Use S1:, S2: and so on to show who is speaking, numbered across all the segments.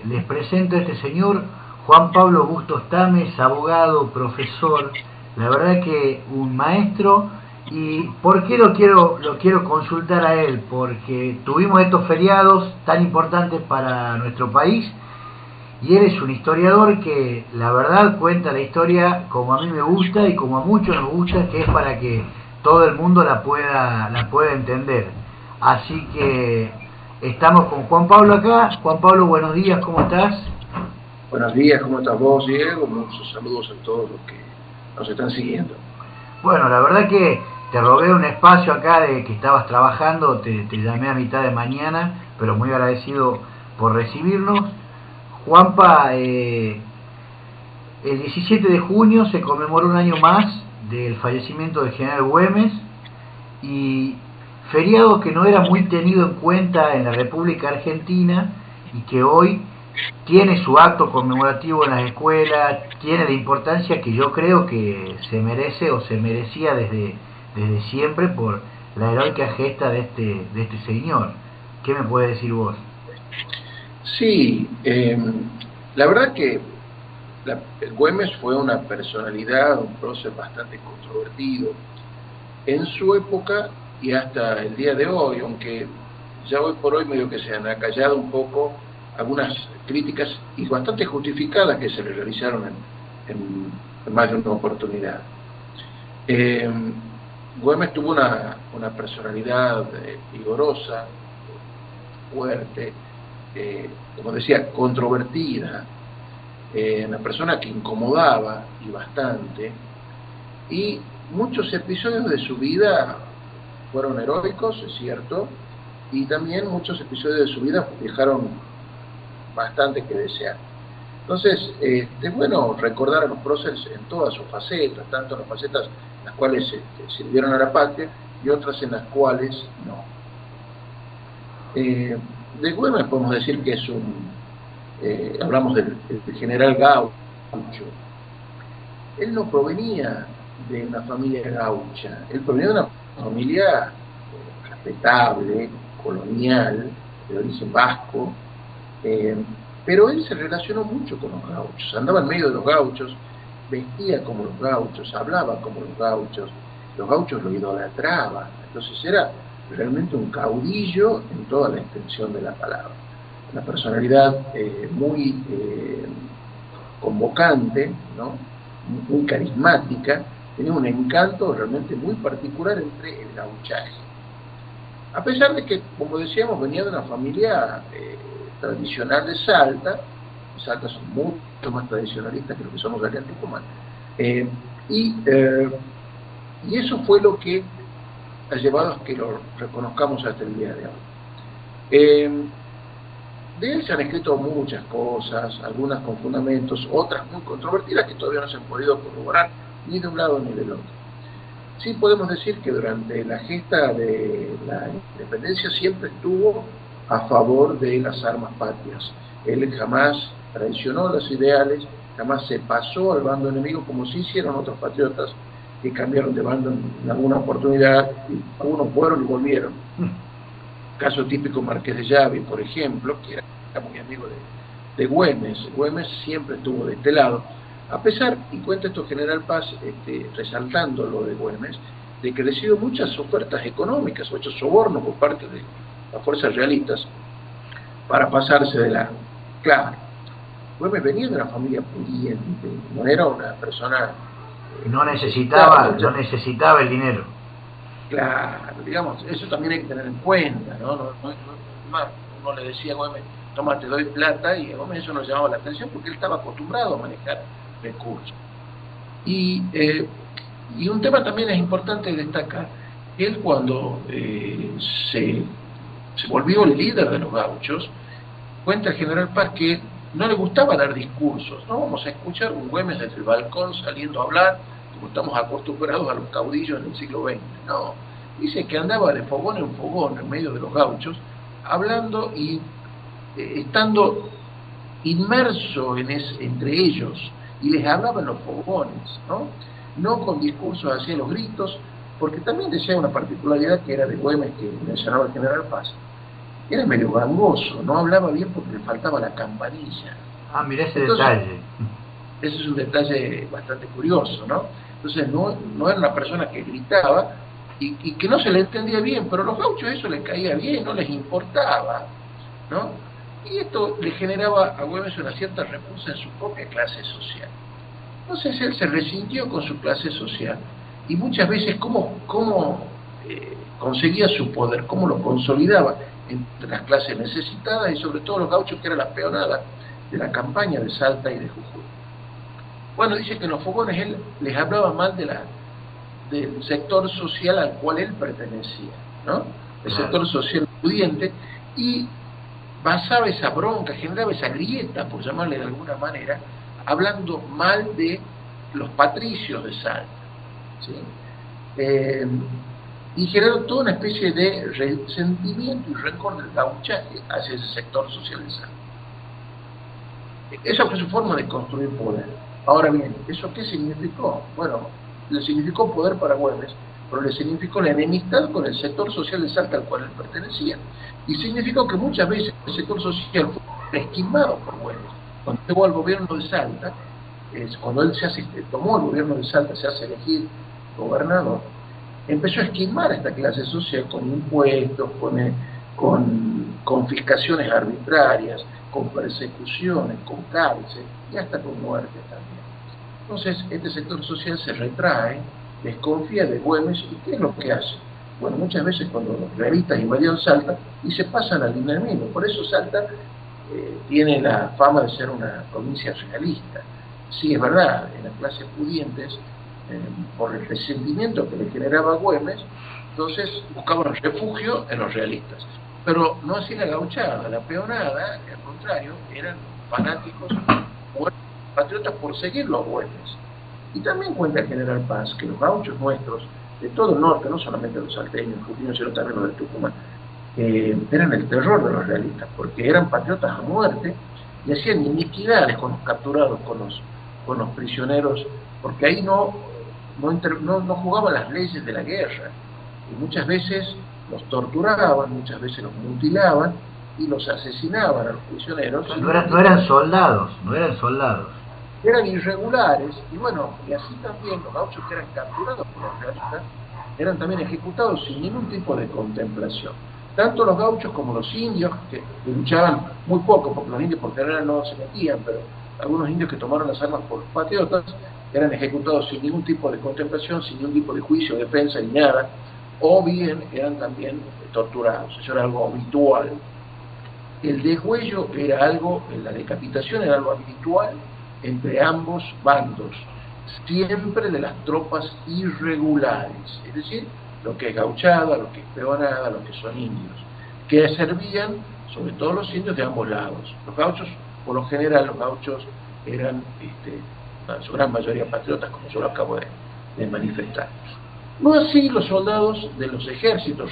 S1: les presento a este señor, Juan Pablo Bustos Tames, abogado, profesor, la verdad que un maestro. ¿Y por qué lo quiero consultar a él? Porque tuvimos estos feriados tan importantes para nuestro país y él es un historiador que la verdad cuenta la historia como a mí me gusta y como a muchos nos gusta, que es para que todo el mundo la pueda entender. Así que estamos con Juan Pablo acá. Juan Pablo, buenos días, ¿cómo estás?
S2: Buenos días, ¿cómo estás vos, Diego? Muchos saludos a todos los que nos están siguiendo.
S1: Bueno, la verdad que te robé un espacio acá de que estabas trabajando, te llamé a mitad de mañana, pero muy agradecido por recibirnos. Juanpa, el 17 de junio se conmemoró un año más del fallecimiento del general Güemes y feriado que no era muy tenido en cuenta en la República Argentina y que hoy tiene su acto conmemorativo en las escuelas, tiene la importancia que yo creo que se merece o se merecía desde siempre por la heroica gesta de este señor. ¿Qué me puedes decir vos?
S2: Sí, la verdad que el Güemes fue una personalidad, un prócer bastante controvertido en su época y hasta el día de hoy, aunque ya hoy por hoy medio que se han acallado un poco algunas críticas y bastante justificadas que se le realizaron en más de una oportunidad. Eh, Güemes tuvo una personalidad vigorosa, fuerte, como decía, controvertida, una persona que incomodaba y bastante, y muchos episodios de su vida fueron heroicos, es cierto, y también muchos episodios de su vida dejaron bastante que desear. Entonces, es bueno recordar a los próceres en todas sus facetas, tanto en las facetas en las cuales sirvieron a la patria y otras en las cuales no. De Güemes podemos decir que es hablamos del general Gaucho. Él no provenía de una familia gaucha, él provenía de una familia respetable, colonial, de origen vasco, pero él se relacionó mucho con los gauchos, andaba en medio de los gauchos, vestía como los gauchos, hablaba como los gauchos lo idolatraban, entonces era realmente un caudillo en toda la extensión de la palabra. Una personalidad muy convocante, ¿no? Muy carismática, tenía un encanto realmente muy particular entre el gauchaje. A pesar de que, como decíamos, venía de una familia tradicional de Salta. Salta son mucho más tradicionalistas que lo que somos acá en Tucumán. Y eso fue lo que ha llevado a que lo reconozcamos hasta el día de hoy. De él se han escrito muchas cosas, algunas con fundamentos, otras muy controvertidas que todavía no se han podido corroborar ni de un lado ni del otro. Sí podemos decir que durante la gesta de la independencia siempre estuvo a favor de las armas patrias. Él jamás traicionó los ideales, jamás se pasó al bando enemigo como sí hicieron otros patriotas que cambiaron de bando en alguna oportunidad, y algunos fueron y volvieron. Caso típico Marqués de Llave, por ejemplo, que era muy amigo de Güemes. Güemes siempre estuvo de este lado, a pesar, y cuenta esto General Paz, resaltando lo de Güemes, de que recibió muchas ofertas económicas, muchos sobornos por parte de las fuerzas realistas para pasarse de la... Claro, Güemes venía de una familia pudiente, no era una persona...
S1: No necesitaba el dinero.
S2: Claro, digamos, eso también hay que tener en cuenta, ¿no? Uno le decía a Güemes, toma, te doy plata, y a Güemes eso no llamaba la atención porque él estaba acostumbrado a manejar recursos. Y un tema también es importante destacar, él cuando se volvió el líder de los gauchos, cuenta el general Paz que no le gustaba dar discursos, no vamos a escuchar un Güemes desde el balcón saliendo a hablar, como estamos acostumbrados a los caudillos en el siglo XX, no. Dice que andaba de fogón en fogón en medio de los gauchos, hablando y estando inmerso entre ellos, y les hablaba en los fogones, no con discursos hacia los gritos, porque también decía una particularidad que era de Güemes, que mencionaba el general Paz, era medio gangoso, no hablaba bien porque le faltaba la campanilla.
S1: Ah, mirá ese
S2: Entonces,
S1: detalle.
S2: ese es un detalle bastante curioso, ¿no? Entonces no era una persona que gritaba y que no se le entendía bien, pero a los gauchos eso les caía bien, no les importaba, ¿no? Y esto le generaba a Güemes una cierta repulsa en su propia clase social. Entonces él se resintió con su clase social y muchas veces cómo conseguía su poder, cómo lo consolidaba entre las clases necesitadas y sobre todo los gauchos que era la peonada de la campaña de Salta y de Jujuy. Bueno, dice que en los fogones él les hablaba mal del sector social al cual él pertenecía, ¿no? El sector social pudiente, y basaba esa bronca, generaba esa grieta, por llamarle de alguna manera, hablando mal de los patricios de Salta, ¿sí? Y generó toda una especie de resentimiento y rencor del gauchaje hacia ese sector social de Salta. Esa fue su forma de construir poder. Ahora bien, ¿eso qué significó? Bueno, le significó poder para Güemes, pero le significó la enemistad con el sector social de Salta al cual él pertenecía. Y significó que muchas veces el sector social fue esquimado por Güemes. Cuando llegó al gobierno de Salta, cuando él tomó el gobierno de Salta, se hace elegir gobernador, empezó a esquimar a esta clase social con impuestos, con confiscaciones arbitrarias, con persecuciones, con cárcel y hasta con muerte también. Entonces, este sector social se retrae, desconfía de Güemes, ¿y qué es lo que hace? Bueno, muchas veces cuando los realistas invadieron Salta y se pasan al enemigo. Por eso Salta tiene la fama de ser una provincia realista. Sí, es verdad, en las clases pudientes, por el resentimiento que le generaba Güemes, entonces buscaban refugio en los realistas. Pero no así la gauchada, la peonada, al contrario, eran fanáticos, patriotas por seguir los Güemes. Y también cuenta el general Paz que los gauchos nuestros, de todo el norte, no solamente los salteños, jujeños, sino también los de Tucumán, eran el terror de los realistas, porque eran patriotas a muerte y hacían iniquidades con los capturados, con los prisioneros, porque ahí no jugaban las leyes de la guerra, y muchas veces los torturaban, muchas veces los mutilaban y los asesinaban a los prisioneros.
S1: No eran soldados.
S2: Eran irregulares, y bueno, y así también los gauchos que eran capturados por los realistas eran también ejecutados sin ningún tipo de contemplación. Tanto los gauchos como los indios, que luchaban muy poco, porque los indios por general no se metían, pero algunos indios que tomaron las armas por los patriotas, eran ejecutados sin ningún tipo de contemplación, sin ningún tipo de juicio, defensa ni nada, o bien eran también torturados. Eso era algo habitual. El degüello era algo, la decapitación era algo habitual entre ambos bandos, siempre de las tropas irregulares, es decir, lo que es gauchada, lo que es peonada, lo que son indios, que servían sobre todo los indios de ambos lados. Los gauchos, por lo general, los gauchos eran en su gran mayoría patriotas, como yo lo acabo de manifestar. No así los soldados de los ejércitos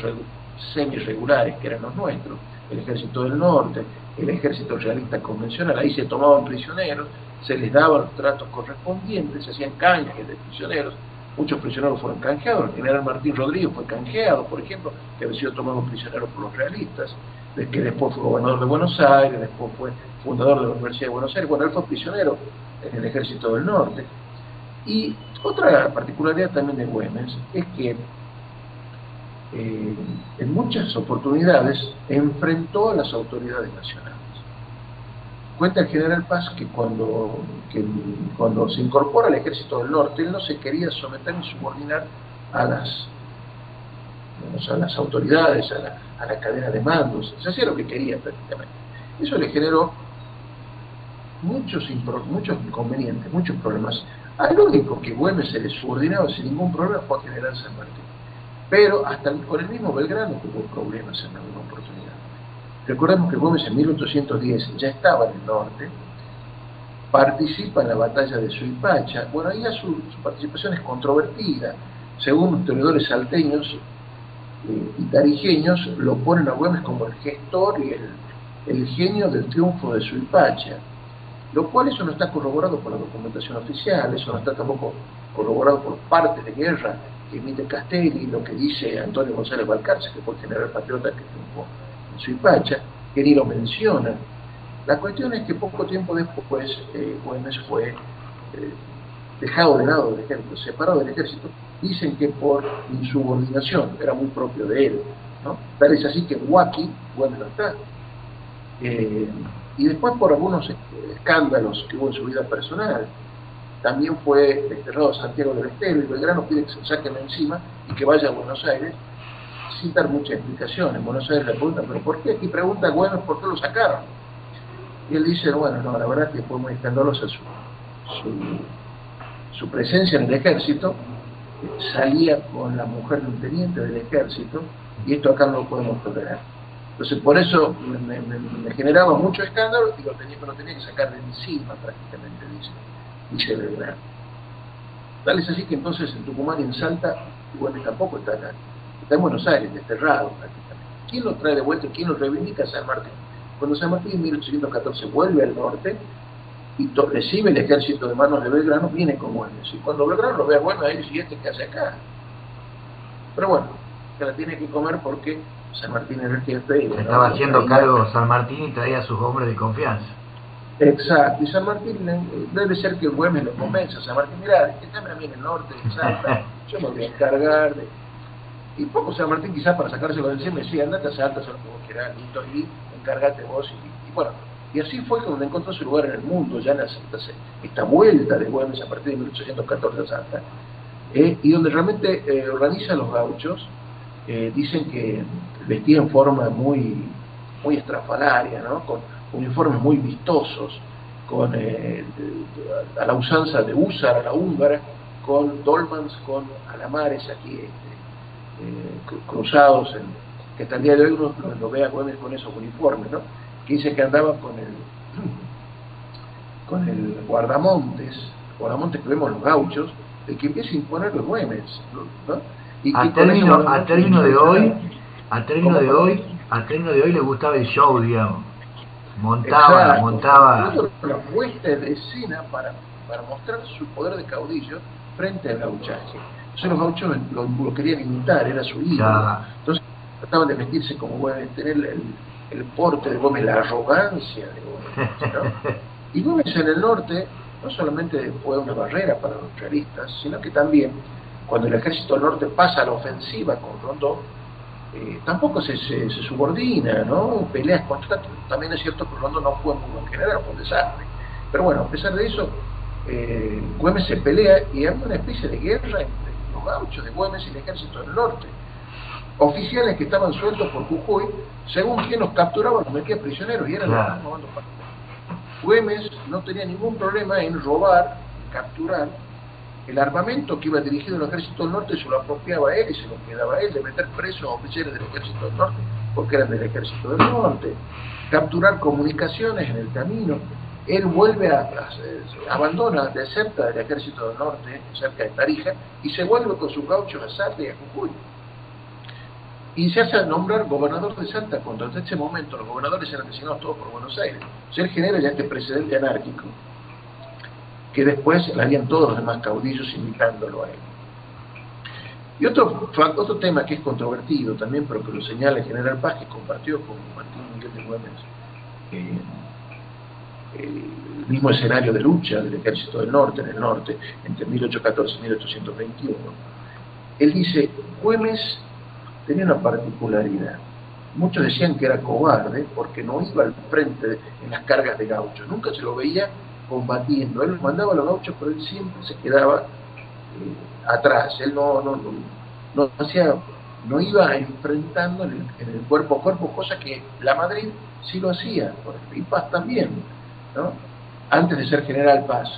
S2: semi-regulares, que eran los nuestros, el ejército del norte, el ejército realista convencional. Ahí se tomaban prisioneros, se les daban los tratos correspondientes, se hacían canjes de prisioneros. Muchos prisioneros fueron canjeados. El general Martín Rodríguez fue canjeado, por ejemplo, que había sido tomado prisionero por los realistas, que después fue gobernador de Buenos Aires, después fue fundador de la Universidad de Buenos Aires. Bueno, él fue prisionero en el ejército del norte. Y otra particularidad también de Güemes es que en muchas oportunidades enfrentó a las autoridades nacionales. Cuenta el general Paz que cuando se incorpora al ejército del norte, él no se quería someter ni subordinar a las autoridades, a la cadena de mandos. Se hacía lo que quería prácticamente. Eso le generó muchos inconvenientes, muchos problemas. Al único que Güemes se le subordinaba sin ningún problema fue al general San Martín. Pero hasta con el mismo Belgrano tuvo problemas en alguna oportunidad. Recordemos que Güemes en 1810 ya estaba en el norte, participa en la batalla de Suipacha. Bueno, ahí su participación es controvertida. Según los historiadores salteños y tarijeños, lo ponen a Güemes como el gestor y el genio del triunfo de Suipacha, lo cual eso no está corroborado por la documentación oficial, eso no está tampoco corroborado por partes de guerra que emite Castelli, lo que dice Antonio González Balcarce, que fue el general patriota que triunfó Suipacha, que ni lo mencionan. La cuestión es que poco tiempo después Güemes fue dejado de lado del ejército, separado del ejército. Dicen que por insubordinación, era muy propio de él, ¿no? Tal es así que en Huaki Güemes no está. Y después por algunos escándalos que hubo en su vida personal, también fue desterrado a Santiago del Estero, y Belgrano pide que se lo saquen encima y que vaya a Buenos Aires, sin dar mucha explicación. En Buenos Aires le preguntan, ¿pero por qué? Y pregunta Güemes por qué lo sacaron. Y él dice, bueno, no, la verdad que fue muy escandalosa su presencia en el ejército, salía con la mujer de un teniente del ejército, y esto acá no lo podemos tolerar. Entonces por eso me generaba mucho escándalo y lo tenía que sacar de encima prácticamente, dice Belgrano. Tal es así que entonces en Tucumán y en Salta, Güemes tampoco está acá, está en Buenos Aires, desterrado prácticamente. ¿Quién lo trae de vuelta? ¿Quién lo reivindica? San Martín. Cuando San Martín en 1814 vuelve al norte y recibe el ejército de manos de Belgrano, viene con Güemes. Y cuando Belgrano lo ve a Güemes, ahí dice, ¿este qué hace acá? Pero bueno, se la tiene que comer porque San Martín era el jefe.
S1: Se estaba haciendo cargo San Martín y traía a sus hombres de confianza.
S2: Exacto, y San Martín debe ser que Güemes lo convence a San Martín, mirá, déjame a mí en el norte, en Salta, yo me voy a encargar de... Y poco San Martín quizás para sacárselo de encima me decía, andate a Salta, haz lo que vos querás, listo, y encárgate vos, y bueno, y así fue donde encontró su lugar en el mundo, ya en esta vuelta de Güemes a partir de 1814 a Salta, y donde realmente organiza a los gauchos. Dicen que vestía en forma muy estrafalaria, ¿no? Con uniformes muy vistosos, con a la usanza de húsar, a la húngara, con dolmans, con alamares aquí cruzados, que hasta el día de hoy uno lo ve a Güemes con esos uniformes, ¿no? Que dice que andaba con el guardamontes que vemos los gauchos, de que empieza a imponer los Güemes, ¿no? Y
S1: al término de hoy le gustaba el show, digamos. Montaba.
S2: La puesta de escena para mostrar su poder de caudillo frente al gauchaje. Entonces los gauchos lo querían imitar, era su ídolo. Entonces trataban de vestirse como Güemes, tener el porte de Güemes, la arrogancia de Güemes, ¿no? Y Güemes en el norte no solamente fue una barrera para los realistas, sino que también cuando el ejército del norte pasa a la ofensiva con Rondó, tampoco se subordina, ¿no? Peleas constantes. También es cierto que Rondó no fue muy buen general, fue un desastre. Pero bueno, a pesar de eso, Güemes se pelea y hay una especie de guerra entre los gauchos de Güemes y el ejército del norte. Oficiales que estaban sueltos por Jujuy, según quien los capturaba, los metía prisioneros y eran los mismos bandos. Güemes no tenía ningún problema en robar, capturar el armamento que iba dirigido al ejército del norte, se lo apropiaba a él y se lo quedaba a él, de meter presos a oficiales del ejército del norte, porque eran del ejército del norte, capturar comunicaciones en el camino. Él vuelve abandona, deserta del ejército del norte, cerca de Tarija, y se vuelve con sus gauchos a Salta y a Jujuy. Y se hace nombrar gobernador de Salta, cuando hasta ese momento los gobernadores eran designados todos por Buenos Aires. O sea, él genera ya este precedente anárquico, que después le harían todos los demás caudillos imitándolo a él. Y otro tema que es controvertido también, pero que lo señala el general Paz, que compartió con Martín Miguel de Güemes el mismo escenario de lucha del ejército del norte, en el norte, entre 1814 y 1821. Él dice, Güemes tenía una particularidad. Muchos decían que era cobarde porque no iba al frente en las cargas de gauchos, nunca se lo veía combatiendo. Él mandaba a los gauchos, pero él siempre se quedaba atrás. Él no iba enfrentando en el cuerpo a cuerpo, cosa que la Madrid sí lo hacía, y Paz también, ¿no? Antes de ser general Paz.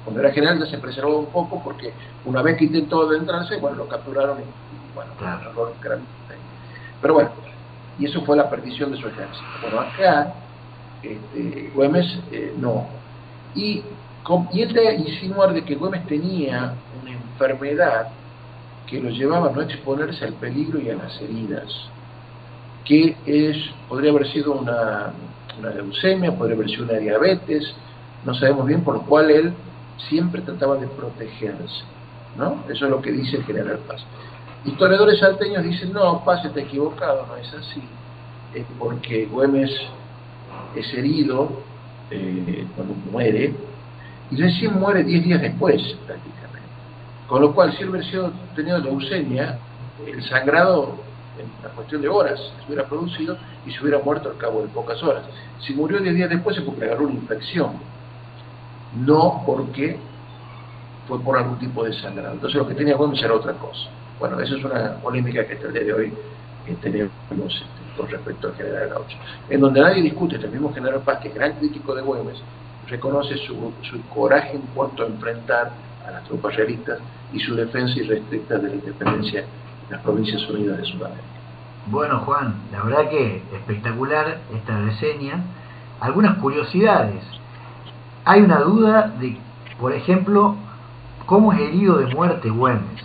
S2: Cuando era general ya se preservó un poco porque una vez que intentó adentrarse, bueno, lo capturaron y bueno, un error grande. Pero bueno, y eso fue la perdición de su ejército. Bueno, acá Güemes no. Y él de insinuar de que Güemes tenía una enfermedad que lo llevaba a no exponerse al peligro y a las heridas, que podría haber sido una leucemia, podría haber sido una diabetes, no sabemos bien, por lo cual él siempre trataba de protegerse, ¿no? Eso es lo que dice el general Paz. Historiadores salteños dicen, no, Paz está equivocado, no es así. porque Güemes es herido cuando muere, y recién muere 10 días después, prácticamente. Con lo cual, si él hubiera tenido leucemia, el sangrado en una cuestión de horas se hubiera producido y se hubiera muerto al cabo de pocas horas. Si murió 10 días después, es porque agarró una infección, no porque fue por algún tipo de sangrado. Entonces lo que tenía Güemes era otra cosa. Bueno, esa es una polémica que hasta el día de hoy tenemos con respecto al general Gaucho, en donde nadie discute. El mismo general Paz, que es gran crítico de Güemes, reconoce su coraje en cuanto a enfrentar a las tropas realistas y su defensa irrestricta de la independencia de las Provincias Unidas de Sudamérica.
S1: Bueno, Juan, la verdad que espectacular esta reseña. Algunas curiosidades. Hay una duda de, por ejemplo, cómo es herido de muerte Güemes.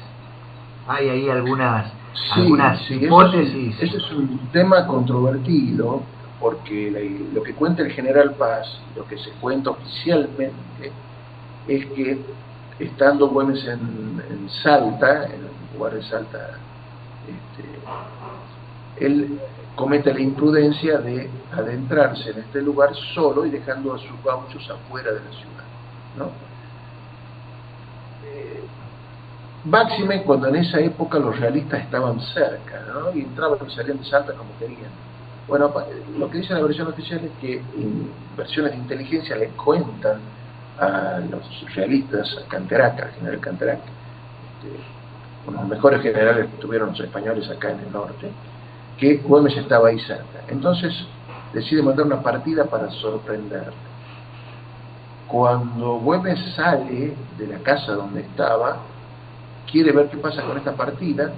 S1: Hay ahí algunas hipótesis.
S2: Ese es un tema controvertido, porque lo que cuenta el general Paz, lo que se cuenta oficialmente, es que estando Güemes en Salta, en el lugar de Salta, él comete la imprudencia de adentrarse en este lugar solo y dejando a sus gauchos afuera de la ciudad, ¿no? Máxime cuando en esa época los realistas estaban cerca, ¿no? Y entraban y salían de Salta como querían. Bueno, lo que dice la versión oficial es que en versiones de inteligencia le cuentan a los realistas, a Canterac, al general Canterac, uno de los mejores generales que tuvieron los españoles acá en el norte, que Güemes estaba ahí cerca. Entonces decide mandar una partida para sorprenderle. Cuando Güemes sale de la casa donde estaba, quiere ver qué pasa con esta partida,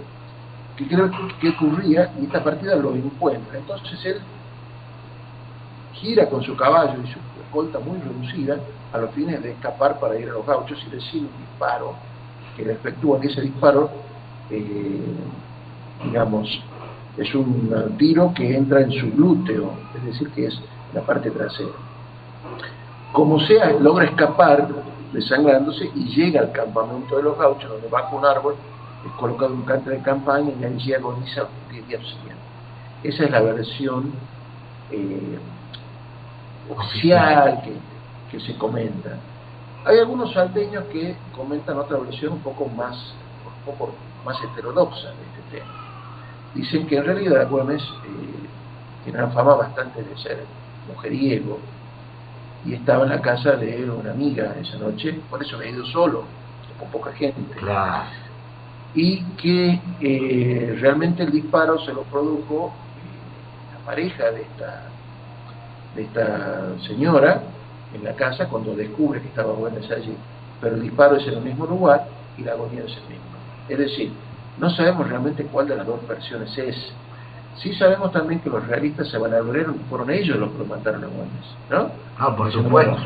S2: que quiere ver qué ocurría, y esta partida lo encuentra. Entonces él gira con su caballo y su escolta muy reducida a los fines de escapar para ir a los gauchos, y recibe un disparo que le efectúan. Y ese disparo, digamos, es un tiro que entra en su glúteo, es decir, que es la parte trasera. Como sea, logra escapar desangrándose y llega al campamento de los gauchos, donde bajo un árbol es colocado un catre de campaña y allí agoniza 10 días siguientes. Esa es la versión oficial que se comenta. Hay algunos salteños que comentan otra versión un poco más heterodoxa de este tema. Dicen que en realidad Güemes tiene una fama bastante de ser mujeriego, y estaba en la casa de una amiga esa noche, por eso había ido solo, con poca gente.
S1: Claro.
S2: Y que realmente el disparo se lo produjo la pareja de esta señora en la casa cuando descubre que estaba Güemes allí. Pero el disparo es en el mismo lugar y la agonía es el mismo. Es decir, no sabemos realmente cuál de las dos versiones es. Sí sabemos también que los realistas se vanagloriaron, fueron ellos los que lo mataron a Güemes, ¿no?
S1: Ah, por supuesto.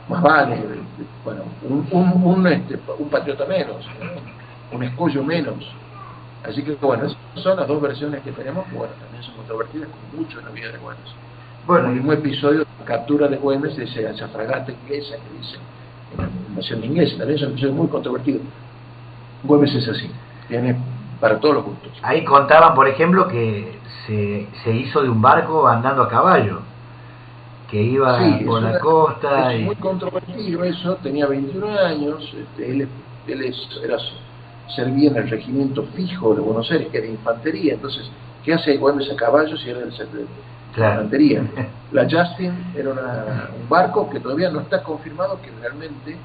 S2: Más vale, bueno, un patriota menos, ¿no? Un escollo menos. Así que, bueno, esas son las dos versiones que tenemos, que, bueno, también son controvertidas con mucho en la vida de Güemes. Bueno, el mismo episodio de la captura de Güemes, de esa fragata inglesa que dice en la invasión inglesa, también es un episodio muy controvertido. Güemes es así, tiene para todos los gustos.
S1: Ahí contaban, por ejemplo, que se hizo de un barco andando a caballo, que iba por la costa.
S2: Es muy controvertido eso. Tenía 21 años, él servía en el regimiento fijo de Buenos Aires, que era de infantería. Entonces, ¿qué hace Güemes a caballo si era de infantería? La Justin era un barco que todavía no está confirmado que realmente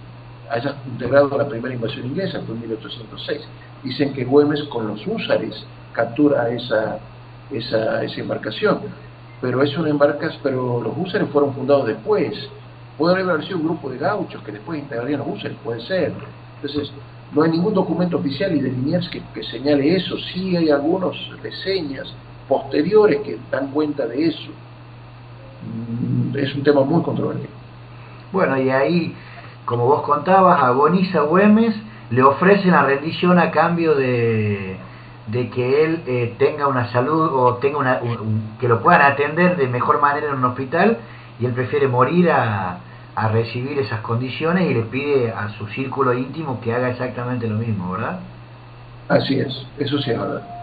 S2: haya integrado la primera invasión inglesa, fue en 1806. Dicen que Güemes con los húsares captura esa embarcación, pero pero los húsares fueron fundados después. Puede haber sido un grupo de gauchos que después integrarían los húsares, puede ser. Entonces, no hay ningún documento oficial y de Liniers que señale eso. Sí hay algunas reseñas posteriores que dan cuenta de eso. Es un tema muy controvertido.
S1: Bueno, y ahí, como vos contabas, agoniza Güemes, le ofrecen la rendición a cambio de que él tenga una salud o tenga que lo puedan atender de mejor manera en un hospital, y él prefiere morir a recibir esas condiciones, y le pide a su círculo íntimo que haga exactamente lo mismo, ¿verdad?
S2: Así es, eso sí es verdad.